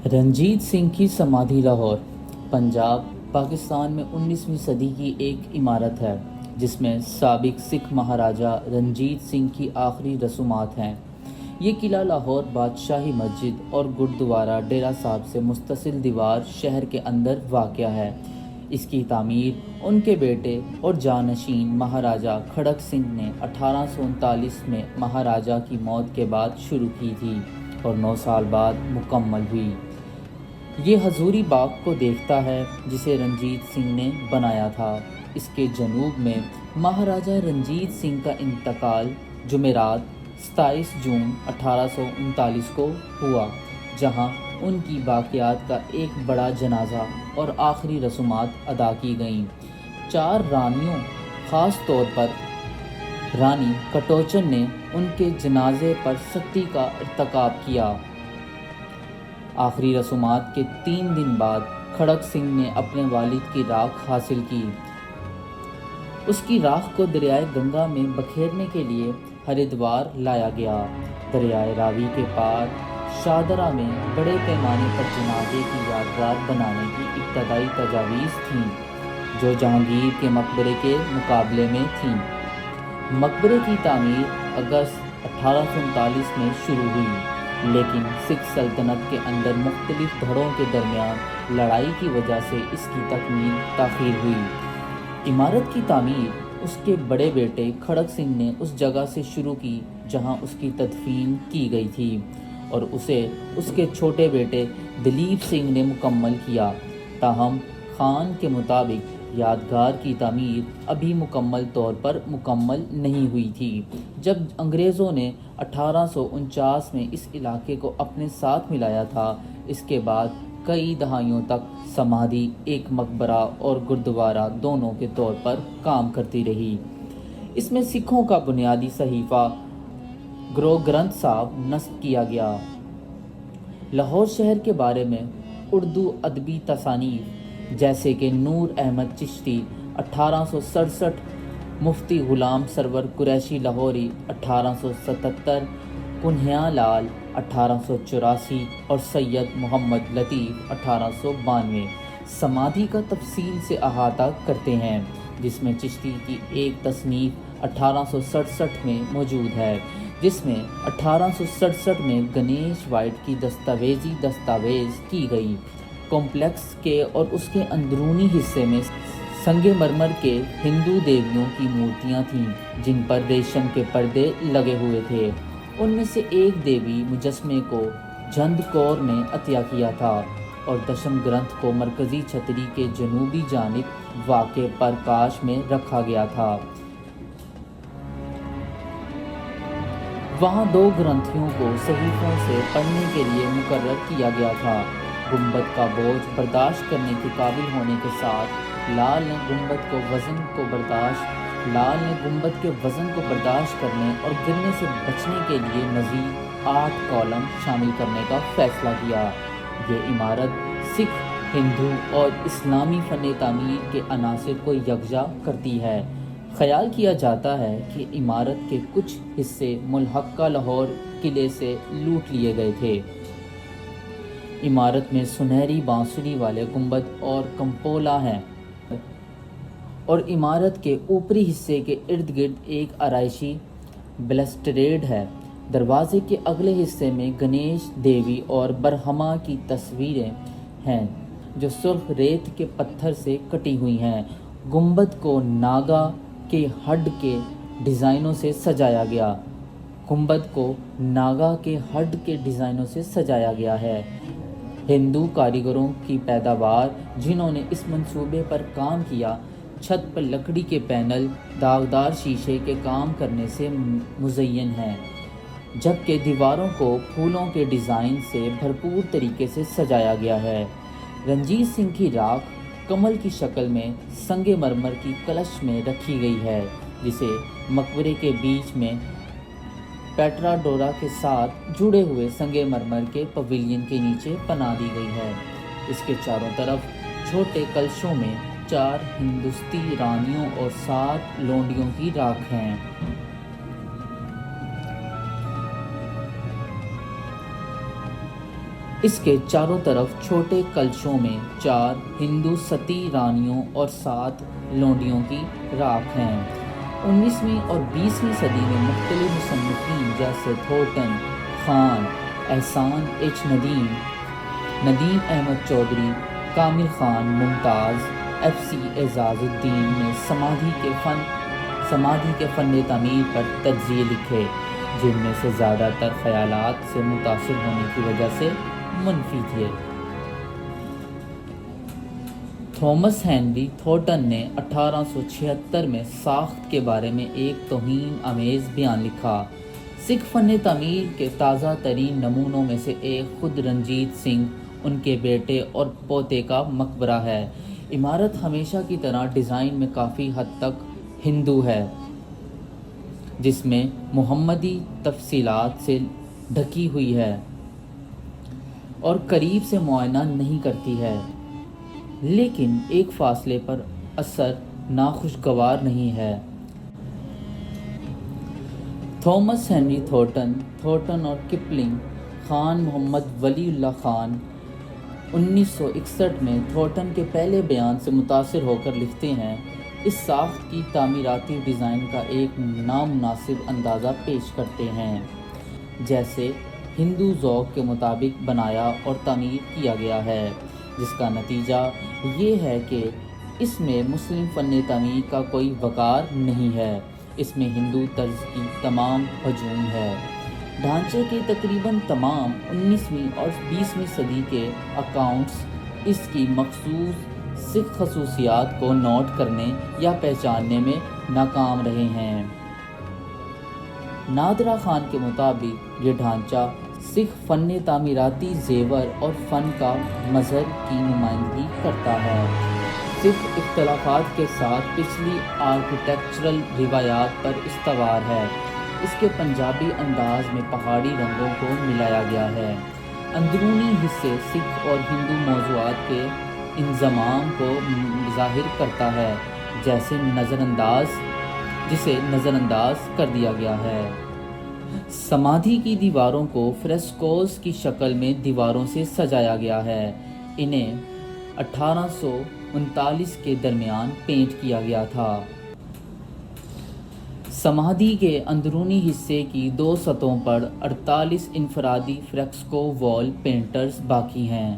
रंजीत सिंह की समाधि लाहौर, पंजाब, पाकिस्तान में 19वीं सदी की एक इमारत है जिसमें साबिक सिख महाराजा रंजीत सिंह की आखिरी रसूमात हैं। ये किला लाहौर बादशाही मस्जिद और गुरुद्वारा डेरा साहब से मुस्तसिल दीवार शहर के अंदर वाक़या है। इसकी तामीर उनके बेटे और जानशीन महाराजा खड़क सिंह ने 1839 में महाराजा की मौत के बाद शुरू की थी और 9 साल बाद मुकम्मल हुई। ये हजूरी बाग को देखता है जिसे रंजीत सिंह ने बनाया था। इसके जनूब में महाराजा रंजीत सिंह का इंतकाल जुमेरात 27 जून 1839 को हुआ, जहां उनकी बाक़ियात का एक बड़ा जनाजा और आखिरी रसूमात अदा की गईं। 4 रानियों, ख़ास तौर पर रानी कटोचन ने उनके जनाजे पर सख्ती का इर्तकाब किया। आखिरी रसूमात के 3 दिन बाद खड़क सिंह ने अपने वालिद की राख हासिल की। उसकी राख को दरियाए गंगा में बखेरने के लिए हरिद्वार लाया गया। दरियाए रावी के पार शादरा में बड़े पैमाने पर जनाजे की यादगार बनाने की इब्तदाई तजावीज़ थीं, जो जहांगीर के मकबरे के मुकाबले में थीं। मकबरे की तामीर अगस्त 1839 में शुरू हुई, लेकिन सिख सल्तनत के अंदर मुख्तलिफ धड़ों के दरमियान लड़ाई की वजह से इसकी तकमील ताख़ीर हुई। इमारत की तामीर उसके बड़े बेटे खड़क सिंह ने उस जगह से शुरू की जहां उसकी तदफीन की गई थी, और उसे उसके छोटे बेटे दलीप सिंह ने मुकम्मल किया। ताहम खान के मुताबिक यादगार की तामीर अभी मुकम्मल तौर पर मुकम्मल नहीं हुई थी। जब अंग्रेज़ों ने 1849 में इस इलाके को अपने साथ मिलाया था, इसके बाद कई दहाइयों तक समाधि एक मकबरा और गुरुद्वारा दोनों के तौर पर काम करती रही। इसमें सिखों का बुनियादी सहीफ़ा गुरु ग्रंथ साहब नस्ब किया गया। लाहौर शहर के बारे में उर्दू अदबी तसानीफ़ जैसे कि नूर अहमद चिश्ती 1867, मुफ्ती ग़ुलाम सरवर कुरैशी लाहौरी 1877, कुन्हैया लाल 1884 और सैयद मोहम्मद लतीफ़ 1892 समाधि का तफसील से अहाता करते हैं, जिसमें चिश्ती की एक तसनीफ़ 1867 में मौजूद है, जिसमें 1867 में गणेश वाइट की दस्तावेज़ की गई। कॉम्प्लेक्स के और उसके अंदरूनी हिस्से में संगे मरमर के हिंदू देवियों की मूर्तियां थीं, जिन पर रेशम के पर्दे लगे हुए थे। उनमें से एक देवी मुजस्मे को जंद कौर ने अतिया किया था और दशम ग्रंथ को मरकज़ी छतरी के जनूबी जानिब वाक़े प्रकाश में रखा गया था। वहाँ 2 ग्रंथियों को सहीफ़ों से पढ़ने के लिए मुकर्रर किया गया था। गुंबद का बोझ बर्दाश्त करने के काबिल होने के साथ लाल ने गुंबद के वज़न को बर्दाश्त करने और गिरने से बचने के लिए मज़ीद 8 कॉलम शामिल करने का फ़ैसला किया। ये इमारत सिख, हिंदू और इस्लामी फ़न तामीर के अनासिर को यकजा करती है। ख्याल किया जाता है कि इमारत के कुछ हिस्से मुल्हक़ा लाहौर किले से लूट लिए गए थे। इमारत में सुनहरी बांसुरी वाले गुंबद और कंपोला हैं, और इमारत के ऊपरी हिस्से के इर्द गिर्द एक आराइशी बैलस्ट्रेड है। दरवाजे के अगले हिस्से में गणेश देवी और बरहमा की तस्वीरें हैं, जो सुर्ख रेत के पत्थर से कटी हुई हैं। गुंबद को नागा के हड के डिज़ाइनों से सजाया गया है। हिंदू कारीगरों की पैदावार जिन्होंने इस मंसूबे पर काम किया, छत पर लकड़ी के पैनल दागदार शीशे के काम करने से मुज़य्यन हैं, जबकि दीवारों को फूलों के डिज़ाइन से भरपूर तरीके से सजाया गया है। रंजीत सिंह की राख कमल की शक्ल में संगे मरमर की कलश में रखी गई है, जिसे मकबरे के बीच में पेट्राडोरा के साथ जुड़े हुए संगे मरमर के पवेलियन के नीचे बना दी गई है। इसके चारों तरफ छोटे कलशों में 4 हिंदुस्ती रानियों और 7 लोंडियों की राख हैं। اس کے چاروں طرف چھوٹے کلشوں میں 4 ہندو ستی رانیوں اور 7 لونڈیوں کی راکھ ہیں۔ 19ویں اور 20ویں صدی میں مختلف مصنفین جیسے تھورٹن، خان، احسان ایچ ندیم، ندیم احمد چودھری، کامل خان، ممتاز، ایف سی اعزاز الدین نے سمادھی کے فن تعمیر پر تجزیے لکھے، جن میں سے زیادہ تر خیالات سے متاثر ہونے کی وجہ سے منفی تھے۔ تھامس ہنری تھورٹن نے 1876 میں ساخت کے بارے میں ایک توہین آمیز بیان لکھا۔ سکھ فن تعمیر کے تازہ ترین نمونوں میں سے ایک خود رنجیت سنگھ، ان کے بیٹے اور پوتے کا مقبرہ ہے۔ عمارت ہمیشہ کی طرح ڈیزائن میں کافی حد تک ہندو ہے، جس میں محمدی تفصیلات سے ڈھکی ہوئی ہے اور قریب سے معائنہ نہیں کرتی ہے، لیکن ایک فاصلے پر اثر ناخوشگوار نہیں ہے۔ تھامس ہنری تھورٹن اور کپلنگ خان محمد ولی اللہ خان 1961 میں تھورٹن کے پہلے بیان سے متاثر ہو کر لکھتے ہیں، اس ساخت کی تعمیراتی ڈیزائن کا ایک نامناسب اندازہ پیش کرتے ہیں، جیسے ہندو ذوق کے مطابق بنایا اور تعمیر کیا گیا ہے، جس کا نتیجہ یہ ہے کہ اس میں مسلم فن تعمیر کا کوئی وقار نہیں ہے، اس میں ہندو طرز کی تمام ہجوم ہے۔ ڈھانچے کے تقریباً تمام 19ویں اور 20ویں صدی کے اکاؤنٹس اس کی مخصوص سکھ خصوصیات کو نوٹ کرنے یا پہچاننے میں ناکام رہے ہیں۔ نادرا خان کے مطابق یہ ڈھانچہ سکھ فن تعمیراتی زیور اور فن کا مظہر کی نمائندگی کرتا ہے۔ سکھ اختلافات کے ساتھ پچھلی آرکیٹیکچرل روایات پر استوار ہے۔ اس کے پنجابی انداز میں پہاڑی رنگوں کو ملایا گیا ہے۔ اندرونی حصے سکھ اور ہندو موضوعات کے انضمام کو ظاہر کرتا ہے، جسے نظر انداز کر دیا گیا ہے۔ سمادھی کی دیواروں کو فریسکوز کی شکل میں دیواروں سے سجایا گیا ہے۔ انہیں 1839 کے درمیان پینٹ کیا گیا تھا۔ سمادھی کے اندرونی حصے کی 2 سطحوں پر 48 انفرادی فریسکو وال پینٹرز باقی ہیں۔